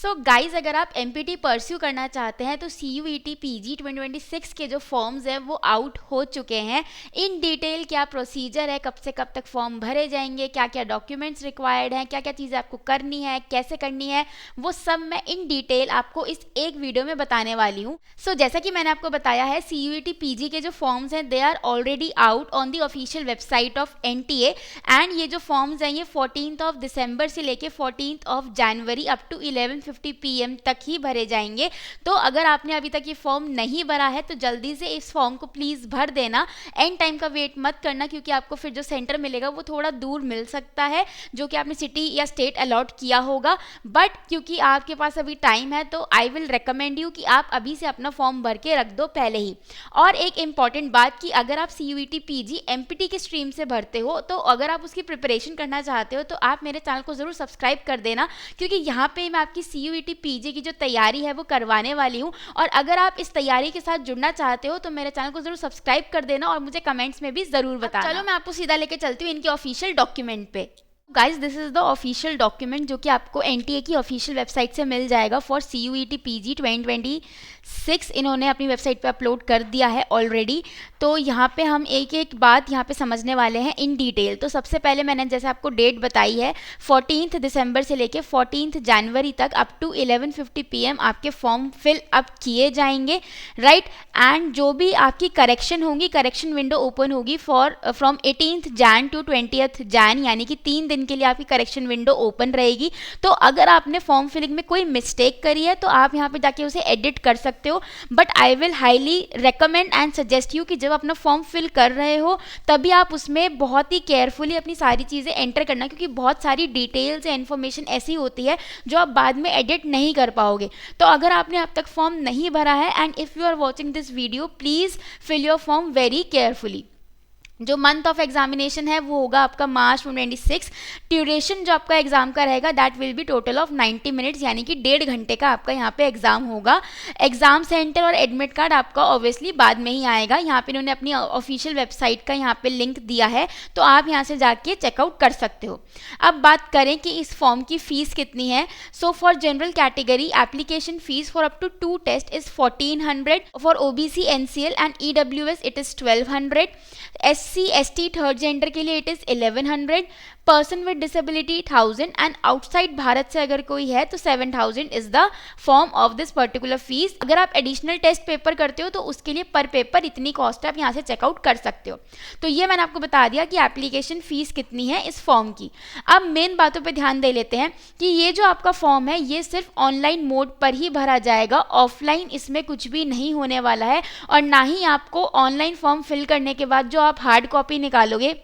So guys, अगर आप empty pursue करना चाहते हैं तो CUET PG 2026 के जो फॉर्म्स हैं वो आउट हो चुके हैं। इन डिटेल क्या प्रोसीजर है, कब से कब तक फॉर्म भरे जाएंगे, क्या क्या डॉक्यूमेंट्स रिक्वायर्ड हैं, क्या क्या चीज़ें आपको करनी है, कैसे करनी है, वो सब मैं इन डिटेल आपको इस एक वीडियो में बताने वाली हूँ। सो जैसा कि मैंने आपको बताया है, CUET PG के जो फॉर्म्स हैं they are already out on the official website of NTA and ये जो फॉर्म्स हैं ये 14 दिसंबर से लेके 14 जनवरी अप टू 11:50 PM तक ही भरे जाएंगे। तो अगर आपने अभी तक ये फॉर्म नहीं भरा है तो जल्दी से इस फॉर्म को प्लीज़ भर देना। एंड टाइम का वेट मत करना, क्योंकि आपको फिर जो सेंटर मिलेगा वो थोड़ा दूर मिल सकता है, जो कि आपने सिटी या स्टेट अलॉट किया होगा। बट क्योंकि आपके पास अभी टाइम है तो आई विल रिकमेंड यू कि आप अभी से अपना फॉर्म भर के रख दो पहले ही। और एक इम्पॉर्टेंट बात कि अगर आप CUET PG MPT के स्ट्रीम से भरते हो तो अगर आप उसकी प्रिपरेशन करना चाहते हो तो आप मेरे चैनल को ज़रूर सब्सक्राइब कर देना, क्योंकि यहाँ पे मैं आपकी CUET PG की जो तैयारी है वो करवाने वाली हूँ। और अगर आप इस तैयारी के साथ जुड़ना चाहते हो तो मेरे चैनल को ज़रूर सब्सक्राइब कर देना और मुझे कमेंट्स में भी ज़रूर बताना। चलो मैं आपको सीधा लेके चलती हूँ इनके ऑफिशियल डॉक्यूमेंट पे। Guys, this is the official document जो कि आपको NTA की ऑफिशियल वेबसाइट से मिल जाएगा फॉर CUET PG 2026। इन्होंने अपनी वेबसाइट पे अपलोड कर दिया है ऑलरेडी। तो यहाँ पे हम एक एक बात यहाँ पे समझने वाले हैं इन डिटेल। तो सबसे पहले मैंने जैसे आपको डेट बताई है 14 दिसंबर से लेके 14 जनवरी तक अप टू 11:50 PM आपके फॉर्म फिल अप किए जाएंगे, राइट। एंड जो भी आपकी करेक्शन होंगी, करेक्शन विंडो ओपन होगी फ्रॉम 18 जैन टू 20 जैन, यानी कि 3 दिन के लिए आपकी करेक्शन विंडो ओपन रहेगी। तो अगर आपने फॉर्म फिलिंग में कोई मिस्टेक करी है तो आप यहाँ पे जाके उसे एडिट कर सकते हो। But I will highly recommend and suggest you कि जब अपना फॉर्म फिल कर रहे हो तभी आप उसमें बहुत ही केयरफुली अपनी सारी चीज़ें एंटर करना, क्योंकि बहुत सारी डिटेल्स या इन्फॉर्मेशन ऐसी होती है जो आप बाद में एडिट नहीं कर पाओगे। तो अगर आपने अब तक फॉर्म नहीं भरा है and if you are watching this video, please fill your form very carefully. जो मंथ ऑफ एग्जामिनेशन है वो होगा आपका मार्च 26। ड्यूरेशन जो आपका एग्जाम का रहेगा that will be total of 90 minutes, यानी कि 1.5 घंटे का आपका यहाँ पे एग्जाम होगा। एग्जाम सेंटर और एडमिट कार्ड आपका ऑब्वियसली बाद में ही आएगा। यहाँ पे इन्होंने अपनी ऑफिशियल वेबसाइट का यहाँ पे लिंक दिया है, तो आप यहाँ से जाके चेकआउट कर सकते हो। अब बात करें कि इस फॉर्म की फ़ीस कितनी है। So for general category application fees for up to 2 test is 1400, for OBC NCL and EWS it is 1200, SC ST third gender के लिए it is 1100, person with disability 1000 and outside Bharat से अगर कोई है तो 7000 is the form of this particular fees. अगर आप additional test paper करते हो तो उसके लिए पर पेपर इतनी कॉस्ट है, आप यहाँ से चेकआउट कर सकते हो। तो ये मैंने आपको बता दिया कि एप्लीकेशन फ़ीस कितनी है इस फॉर्म की। अब मेन बातों पे ध्यान दे लेते हैं कि ये जो आपका फॉर्म है ये सिर्फ ऑनलाइन मोड पर ही भरा जाएगा, ऑफलाइन इसमें कुछ भी नहीं होने वाला है। और ना ही आपको ऑनलाइन फॉर्म फिल करने के बाद जो आप हार्ड कॉपी निकालोगे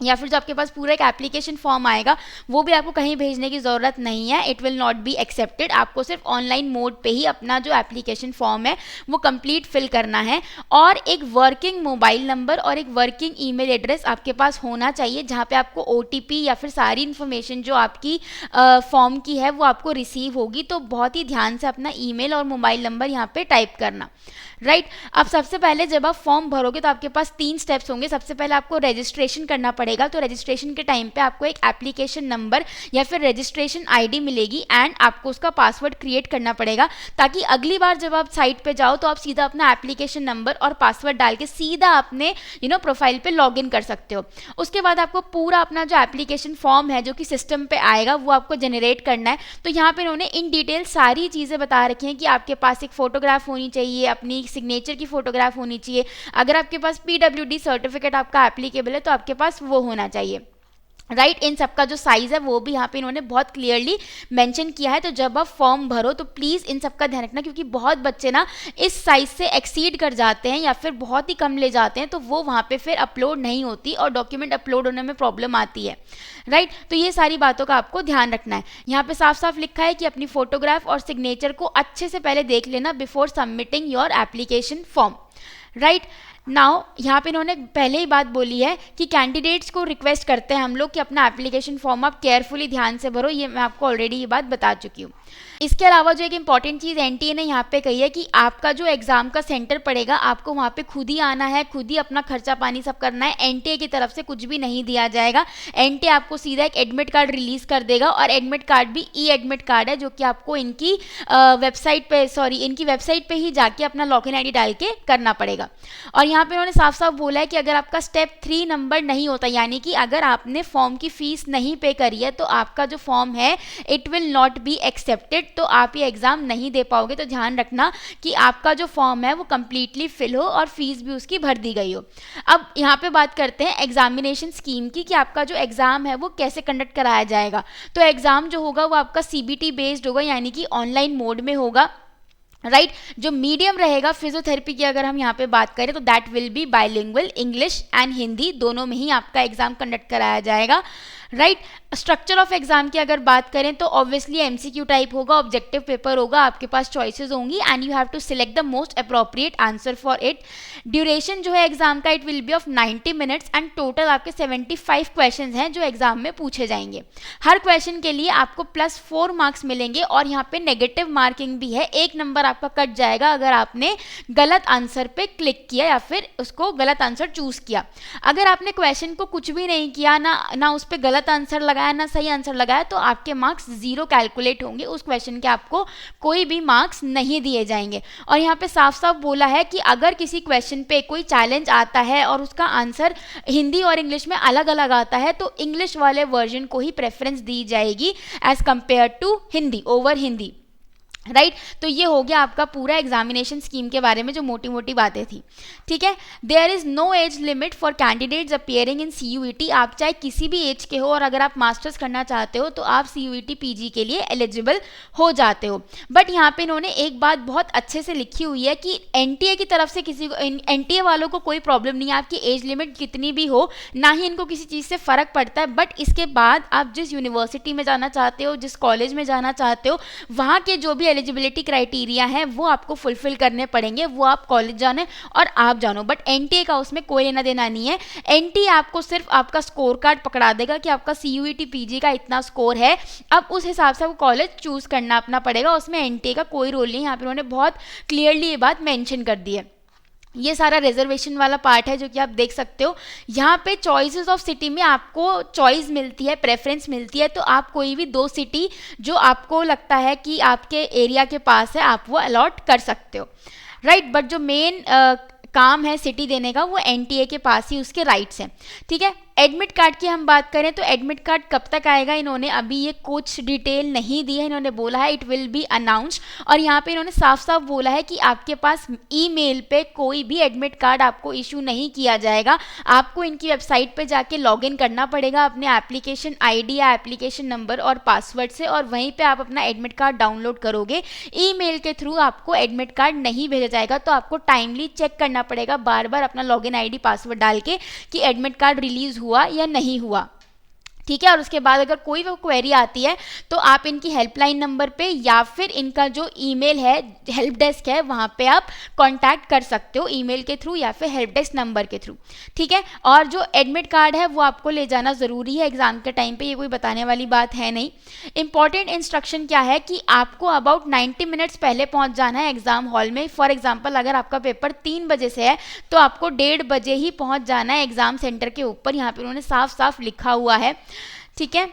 या फिर जो आपके पास पूरा एक एप्लीकेशन फॉर्म आएगा वो भी आपको कहीं भेजने की ज़रूरत नहीं है। It will not be accepted. आपको सिर्फ ऑनलाइन मोड पे ही अपना जो एप्लीकेशन फॉर्म है वो कंप्लीट फिल करना है। और एक वर्किंग मोबाइल नंबर और एक वर्किंग ईमेल एड्रेस आपके पास होना चाहिए, जहाँ पे आपको OTP या फिर सारी इन्फॉर्मेशन जो आपकी फॉर्म की है वो आपको रिसीव होगी। तो बहुत ही ध्यान से अपना ईमेल और मोबाइल नंबर यहाँ पे टाइप करना, राइट। अब सबसे पहले जब आप फॉर्म भरोगे तो आपके पास 3 स्टेप्स होंगे। सबसे पहले आपको रजिस्ट्रेशन करना पड़ेगा। तो रजिस्ट्रेशन के टाइम पे आपको एक एप्लीकेशन नंबर या फिर रजिस्ट्रेशन ID मिलेगी एंड आपको उसका पासवर्ड क्रिएट करना पड़ेगा, ताकि अगली बार जब आप साइट पे जाओ तो आप सीधा अपना एप्लीकेशन नंबर और पासवर्ड डाल के सीधा अपने प्रोफाइल पे लॉगिन कर सकते हो। उसके बाद आपको पूरा अपना जो एप्लीकेशन फॉर्म है जो कि सिस्टम पे आएगा वो आपको जनरेट करना है। तो यहाँ पे इन्होंने इन डिटेल सारी चीज़ें बता रखी हैं कि आपके पास एक फ़ोटोग्राफ होनी चाहिए, अपनी सिग्नेचर की फ़ोटोग्राफ होनी चाहिए। अगर आपके पास PWD सर्टिफिकेट आपका एप्लीकेबल है तो आपके पास वो होना चाहिए, राइट। इन सबका जो साइज़ है वो भी यहाँ पे इन्होंने बहुत क्लियरली मेंशन किया है। तो जब आप फॉर्म भरो तो प्लीज़ इन सबका ध्यान रखना, क्योंकि बहुत बच्चे ना इस साइज़ से एक्सीड कर जाते हैं या फिर बहुत ही कम ले जाते हैं, तो वो वहाँ पे फिर अपलोड नहीं होती और डॉक्यूमेंट अपलोड होने में प्रॉब्लम आती है, राइट। तो ये सारी बातों का आपको ध्यान रखना है। यहाँ पे साफ साफ लिखा है कि अपनी फोटोग्राफ और सिग्नेचर को अच्छे से पहले देख लेना before submitting your application form, right. Now यहाँ पे इन्होंने पहले ही बात बोली है कि कैंडिडेट्स को रिक्वेस्ट करते हैं हम लोग कि अपना एप्लीकेशन फॉर्म आप केयरफुली ध्यान से भरो। ये मैं आपको ऑलरेडी ये बात बता चुकी हूँ। इसके अलावा जो एक इम्पॉर्टेंट चीज़ एनटीए ने यहाँ पे कही है कि आपका जो एग्ज़ाम का सेंटर पड़ेगा आपको वहाँ पे खुद ही आना है, खुद ही अपना खर्चा पानी सब करना है। एनटीए की तरफ से कुछ भी नहीं दिया जाएगा। एनटीए आपको सीधा एक एडमिट कार्ड रिलीज़ कर देगा और एडमिट कार्ड भी ई एडमिट कार्ड है जो कि आपको इनकी वेबसाइट पे ही जाके अपना लॉगिन आईडी डाल के करना पड़ेगा। और यहाँ पे उन्होंने साफ साफ बोला है कि अगर आपका स्टेप 3 नंबर नहीं होता, यानी कि अगर आपने फॉर्म की फीस नहीं पे करी है तो आपका जो फॉर्म है it will not be accepted, तो आप ये एग्ज़ाम नहीं दे पाओगे। तो ध्यान रखना कि आपका जो फॉर्म है वो कंप्लीटली फिल हो और फीस भी उसकी भर दी गई हो। अब यहाँ पे बात करते हैं एग्जामिनेशन स्कीम की कि आपका जो एग्ज़ाम है वो कैसे कंडक्ट कराया जाएगा। तो एग्ज़ाम जो होगा वो आपका सीबीटी बेस्ड होगा, यानी कि ऑनलाइन मोड में होगा। राइट जो मीडियम रहेगा फिजियोथेरेपी की अगर हम यहाँ पे बात करें तो that will be bilingual, English and Hindi दोनों में ही आपका एग्जाम कंडक्ट कराया जाएगा। राइट स्ट्रक्चर ऑफ एग्जाम की अगर बात करें तो ऑब्वियसली एमसीक्यू टाइप होगा, ऑब्जेक्टिव पेपर होगा, आपके पास चॉइसेस होंगी and you have to select the most appropriate answer for it. Duration जो है एग्जाम का it will be of 90 minutes and total आपके 75 क्वेश्चन हैं जो एग्जाम में पूछे जाएंगे। हर क्वेश्चन के लिए आपको +4 मार्क्स मिलेंगे और यहाँ पे नेगेटिव मार्किंग भी है, 1 नंबर आपका कट जाएगा अगर आपने गलत आंसर पे क्लिक किया या फिर उसको गलत आंसर चूज किया। अगर आपने क्वेश्चन को कुछ भी नहीं किया, ना उस पर गलत आंसर लगाया ना सही आंसर लगाया, तो आपके मार्क्स 0 कैलकुलेट होंगे, उस क्वेश्चन के आपको कोई भी मार्क्स नहीं दिए जाएंगे। और यहाँ पे साफ साफ बोला है कि अगर किसी क्वेश्चन पे कोई चैलेंज आता है और उसका आंसर हिंदी और इंग्लिश में अलग अलग आता है तो इंग्लिश वाले वर्जन को ही प्रेफरेंस दी जाएगी as compare to Hindi, over Hindi. Right तो ये हो गया आपका पूरा एग्जामिनेशन स्कीम के बारे में जो मोटी मोटी बातें थी। ठीक है, there is no age limit for candidates appearing in CUET. आप चाहे किसी भी एज के हो और अगर आप मास्टर्स करना चाहते हो तो आप सीयूईटी पीजी के लिए एलिजिबल हो जाते हो। बट यहाँ पे इन्होंने एक बात बहुत अच्छे से लिखी हुई है कि एनटीए की तरफ से किसी को, एनटीए वालों को कोई प्रॉब्लम नहीं है, आपकी एज लिमिट कितनी भी हो, ना ही इनको किसी चीज़ से फ़र्क पड़ता है। बट इसके बाद आप जिस यूनिवर्सिटी में जाना चाहते हो, जिस कॉलेज में जाना चाहते हो, वहाँ के जो भी एलिजिबिलिटी क्राइटेरिया है वो आपको फुलफिल करने पड़ेंगे, वो आप कॉलेज जाने और आप जानो। बट एनटीए का उसमें कोई लेना देना नहीं है। एनटीए आपको सिर्फ आपका स्कोर कार्ड पकड़ा देगा कि आपका सीयूईटी पीजी का इतना स्कोर है, अब उस हिसाब से आपको कॉलेज चूज करना अपना पड़ेगा, उसमें एनटीए का कोई रोल नहीं है। यहाँ पे उन्होंने बहुत क्लियरली ये बात मेंशन कर दी है। ये सारा रिजर्वेशन वाला पार्ट है जो कि आप देख सकते हो। यहाँ पे चॉइसेस ऑफ सिटी में आपको चॉइस मिलती है, प्रेफरेंस मिलती है, तो आप कोई भी 2 सिटी जो आपको लगता है कि आपके एरिया के पास है आप वो अलॉट कर सकते हो। राइट बट जो मेन काम है सिटी देने का वो एनटीए के पास ही उसके राइट्स हैं। ठीक है, एडमिट कार्ड की हम बात करें तो एडमिट कार्ड कब तक आएगा, इन्होंने अभी ये कुछ डिटेल नहीं दी है। इन्होंने बोला है इट विल बी अनाउंस्ड और यहाँ पे इन्होंने साफ साफ बोला है कि आपके पास ईमेल पे कोई भी एडमिट कार्ड आपको इशू नहीं किया जाएगा। आपको इनकी वेबसाइट पे जाके लॉगिन करना पड़ेगा अपने एप्लीकेशन आईडी या एप्लीकेशन नंबर और पासवर्ड से और वहीं पे आप अपना एडमिट कार्ड डाउनलोड करोगे। ईमेल के थ्रू आपको एडमिट कार्ड नहीं भेजा जाएगा, तो आपको टाइमली चेक करना पड़ेगा बार बार अपना लॉगिन आईडी पासवर्ड डाल के कि एडमिट कार्ड रिलीज हुआ या नहीं हुआ। ठीक है, और उसके बाद अगर कोई वो क्वेरी आती है तो आप इनकी हेल्पलाइन नंबर पे या फिर इनका जो ईमेल है हेल्प डेस्क है वहाँ पे आप कांटेक्ट कर सकते हो ईमेल के थ्रू या फिर हेल्प डेस्क नंबर के थ्रू। ठीक है, और जो एडमिट कार्ड है वो आपको ले जाना ज़रूरी है एग्जाम के टाइम पे, ये कोई बताने वाली बात है नहीं। इंपॉर्टेंट इंस्ट्रक्शन क्या है कि आपको अबाउट 90 मिनट्स पहले पहुँच जाना है एग्जाम हॉल में। फॉर एग्जाम्पल अगर आपका पेपर 3 बजे से है तो आपको 1:30 बजे ही पहुँच जाना है एग्जाम सेंटर के ऊपर, यहाँ पे उन्होंने साफ साफ लिखा हुआ है। ठीक है,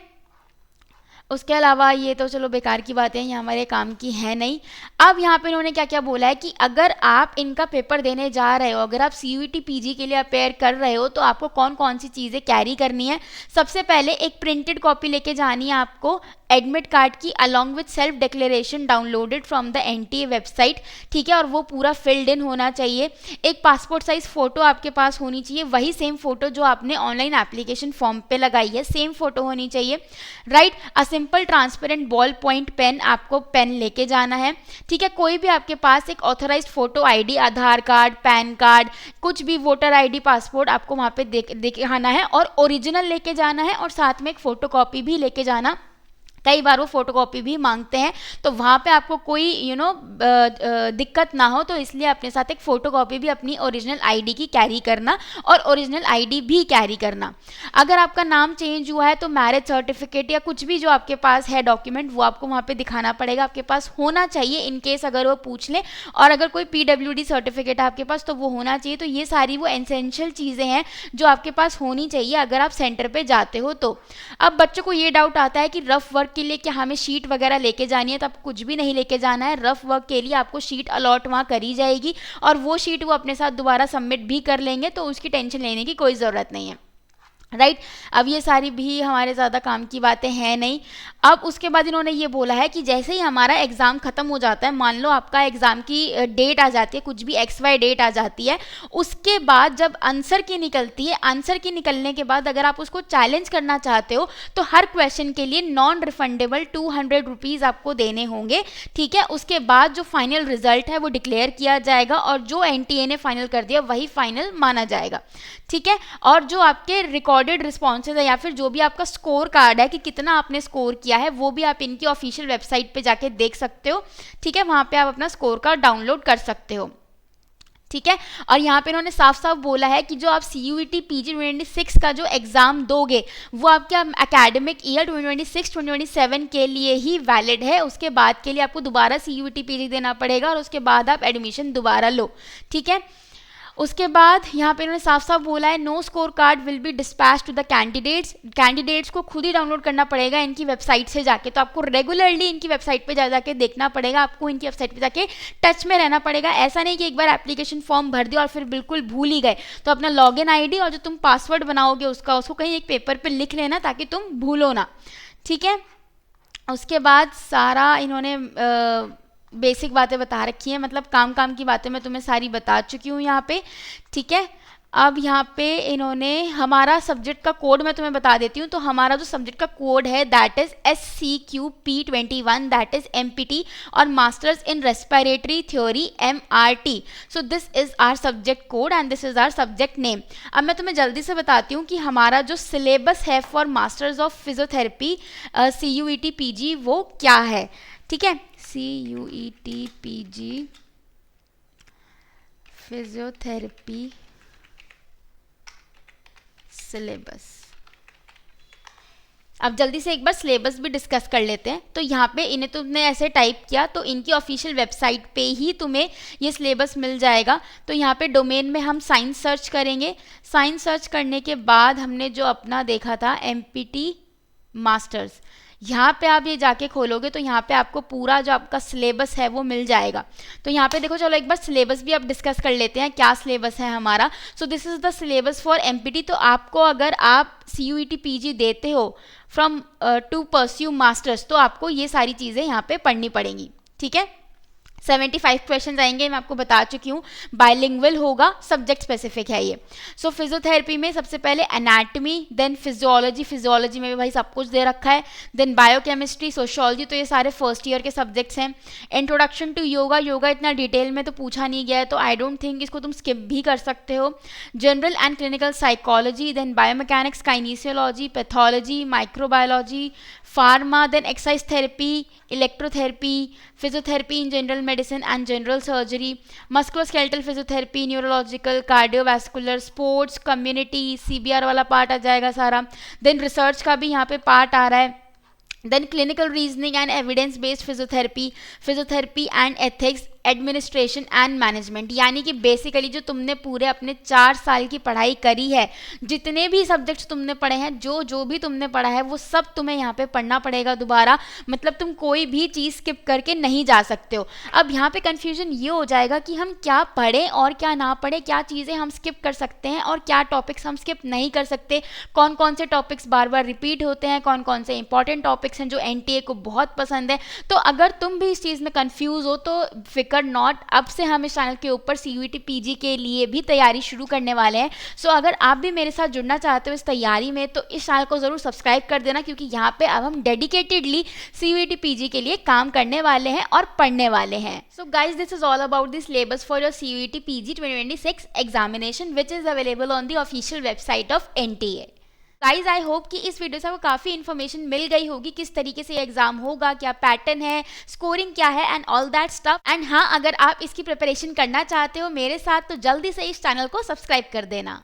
उसके अलावा ये तो चलो बेकार की बातें हैं, ये हमारे काम की है नहीं। अब यहाँ पे इन्होंने क्या क्या बोला है कि अगर आप इनका पेपर देने जा रहे हो, अगर आप सीयूईटी पीजी के लिए अपेयर कर रहे हो तो आपको कौन कौन सी चीज़ें कैरी करनी है। सबसे पहले एक प्रिंटेड कॉपी लेके जानी है आपको एडमिट कार्ड की along with self declaration downloaded from the NTA website. ठीक है, और वो पूरा फिल्ड इन होना चाहिए। एक पासपोर्ट साइज फ़ोटो आपके पास होनी चाहिए, वही सेम फ़ोटो जो आपने ऑनलाइन एप्लीकेशन फॉर्म पे लगाई है सेम फ़ोटो होनी चाहिए। Right, simple transparent ball point pen, आपको पेन लेके जाना है। ठीक है, कोई भी आपके पास एक ऑथराइज्ड फोटो आईडी, आधार कार्ड, पैन कार्ड, कुछ भी वोटर आईडी, पासपोर्ट आपको वहाँ पे दिखाना है और ओरिजिनल लेके जाना है और साथ में एक फ़ोटोकॉपी भी लेके जाना। कई बार वो फोटोकॉपी भी मांगते हैं, तो वहाँ पे आपको कोई दिक्कत ना हो, तो इसलिए अपने साथ एक फ़ोटोकॉपी भी अपनी ओरिजिनल आईडी की कैरी करना और ओरिजिनल आईडी भी कैरी करना। अगर आपका नाम चेंज हुआ है तो मैरिज सर्टिफिकेट या कुछ भी जो आपके पास है डॉक्यूमेंट वो आपको वहाँ पे दिखाना पड़ेगा, आपके पास होना चाहिए इन केस अगर वो पूछ ले। और अगर कोई PWD सर्टिफिकेट है आपके पास तो वो होना चाहिए। तो ये सारी वो एसेंशियल चीज़ें हैं जो आपके पास होनी चाहिए अगर आप सेंटर पे जाते हो तो। अब बच्चों को ये डाउट आता है कि रफ वर्क के लिए क्या हमें शीट वगैरह लेके जानी है, तो आपको कुछ भी नहीं लेके जाना है। रफ वर्क के लिए आपको शीट अलॉट वहाँ करी जाएगी और वो शीट वो अपने साथ दोबारा सबमिट भी कर लेंगे, तो उसकी टेंशन लेने की कोई ज़रूरत नहीं है, राइट। अब ये सारी भी हमारे ज़्यादा काम की बातें हैं नहीं। अब उसके बाद इन्होंने ये बोला है कि जैसे ही हमारा एग्ज़ाम ख़त्म हो जाता है, मान लो आपका एग्ज़ाम की डेट आ जाती है, कुछ भी XY डेट आ जाती है, उसके बाद जब आंसर की निकलती है, आंसर की निकलने के बाद अगर आप उसको चैलेंज करना चाहते हो तो हर क्वेश्चन के लिए नॉन रिफंडेबल 200 रुपीज़ आपको देने होंगे, ठीक है। उसके बाद जो फाइनल रिजल्ट है वो डिक्लेयर किया जाएगा और जो NTA ने फाइनल कर दिया वही फाइनल माना जाएगा, ठीक है। और जो आपके रिकॉर्डेड रिस्पॉन्सेज है या फिर जो भी आपका स्कोर कार्ड है कि कितना आपने स्कोर किया है, वो भी आप इनकी ऑफिशियल वेबसाइट पे जाके देख सकते हो, ठीक है। वहाँ पे आप अपना स्कोर कार्ड डाउनलोड कर सकते हो, ठीक है। और यहाँ पे इन्होंने साफ साफ बोला है कि जो आप CUET PG 2026 का जो एग्ज़ाम दोगे वो आपके एकेडमिक ईयर 2026-2027 के लिए ही वैलिड है। उसके बाद के लिए आपको दोबारा CUET PG देना पड़ेगा और उसके बाद आप एडमिशन दोबारा लो, ठीक है। उसके बाद यहाँ पे इन्होंने साफ साफ बोला है no score card will be dispatch to the candidates को खुद ही डाउनलोड करना पड़ेगा इनकी वेबसाइट से जाके। तो आपको रेगुलरली इनकी वेबसाइट पे जा जाके देखना पड़ेगा, आपको इनकी वेबसाइट पे जाके टच में रहना पड़ेगा। ऐसा नहीं कि एक बार एप्लीकेशन फॉर्म भर दिया और फिर बिल्कुल भूल ही गए, तो अपना लॉगिन ID और जो तुम पासवर्ड बनाओगे उसको कहीं एक पेपर पर लिख लेना ताकि तुम भूलो ना, ठीक है। उसके बाद सारा इन्होंने बेसिक बातें बता रखी हैं, मतलब काम की बातें मैं तुम्हें सारी बता चुकी हूँ यहाँ पे, ठीक है। अब यहाँ पे इन्होंने हमारा सब्जेक्ट का कोड मैं तुम्हें बता देती हूँ। तो हमारा जो सब्जेक्ट का कोड है that is SCQP21, that is MPT और masters in respiratory theory MRT। So this is our subject code and this is our subject name. अब मैं तुम्हें जल्दी से बताती हूँ कि हमारा जो सिलेबस है for masters of physiotherapy CUET PG वो क्या है, ठीक है। CUET PG physiotherapy syllabus. अब जल्दी से एक बार सिलेबस भी डिस्कस कर लेते हैं। तो यहाँ पे इन्हें तुमने ऐसे टाइप किया तो इनकी ऑफिशियल वेबसाइट पे ही तुम्हें ये सिलेबस मिल जाएगा। तो यहाँ पे डोमेन में हम साइंस सर्च करेंगे। साइंस सर्च करने के बाद हमने जो अपना देखा था MPT मास्टर्स, यहाँ पे आप ये जाके खोलोगे तो यहाँ पे आपको पूरा जो आपका सिलेबस है वो मिल जाएगा। तो यहाँ पे देखो, चलो एक बार सिलेबस भी आप डिस्कस कर लेते हैं क्या सिलेबस है हमारा। सो this is the syllabus for MPT। तो आपको अगर आप CUET PG देते हो फ्रॉम टू परस्यू मास्टर्स तो आपको ये सारी चीज़ें यहाँ पे पढ़नी पड़ेंगी, ठीक है। 75 क्वेश्चन आएंगे, मैं आपको बता चुकी हूँ। बायलिंगुअल होगा, सब्जेक्ट स्पेसिफिक है ये। सो फिजियोथेरेपी में सबसे पहले एनाटमी, देन फिजियोलॉजी में भी भाई सब कुछ दे रखा है, देन बायोकेमिस्ट्री, सोशियोलॉजी, तो ये सारे फर्स्ट ईयर के सब्जेक्ट्स हैं। इंट्रोडक्शन टू योगा इतना डिटेल में तो पूछा नहीं गया है, तो आई डोंट थिंक इसको तुम स्किप भी कर सकते हो। General and clinical psychology, then biomechanics, kinesiology, pathology, microbiology, pharma, then exercise therapy, electrotherapy, physiotherapy in general medicine and general surgery, musculoskeletal physiotherapy, neurological, cardiovascular, sports, community, CBR वाला part आ जाएगा सारा। देन रिसर्च का भी यहाँ पे part आ रहा है। Then clinical reasoning and evidence based physiotherapy and ethics, administration and management, यानी कि बेसिकली जो तुमने पूरे अपने 4 साल की पढ़ाई करी है, जितने भी सब्जेक्ट्स तुमने पढ़े हैं, जो भी तुमने पढ़ा है वो सब तुम्हें यहाँ पे पढ़ना पड़ेगा दोबारा। मतलब तुम कोई भी चीज़ स्किप करके नहीं जा सकते हो। अब यहाँ पे कन्फ्यूजन ये हो जाएगा कि हम क्या पढ़ें और क्या ना पढ़ें, क्या चीज़ें हम स्किप कर सकते हैं और क्या टॉपिक्स हम स्किप नहीं कर सकते, कौन कौन से टॉपिक्स बार बार रिपीट होते हैं, कौन कौन से इंपॉर्टेंट टॉपिक्स हैं जो NTA को बहुत पसंद है। तो अगर तुम भी इस चीज़ में कन्फ्यूज़ हो तो फिक्र नॉट, अब से हम इस चैनल के ऊपर CUET PG के लिए भी तैयारी शुरू करने वाले हैं। सो अगर आप भी मेरे साथ जुड़ना चाहते हो इस तैयारी में तो इस चैनल को ज़रूर सब्सक्राइब कर देना, क्योंकि यहाँ पे अब हम डेडिकेटेडली CUET PG के लिए काम करने वाले हैं और पढ़ने वाले हैं। So guys, this is all about the syllabus for your CUET PG 2026 examination which is available on the official website of NTA। Guys I hope कि इस वीडियो से आपको काफ़ी इन्फॉर्मेशन मिल गई होगी किस तरीके से एग्जाम होगा, क्या पैटर्न है, स्कोरिंग क्या है and all that stuff. And हाँ, अगर आप इसकी प्रिपरेशन करना चाहते हो मेरे साथ तो जल्दी से इस चैनल को सब्सक्राइब कर देना।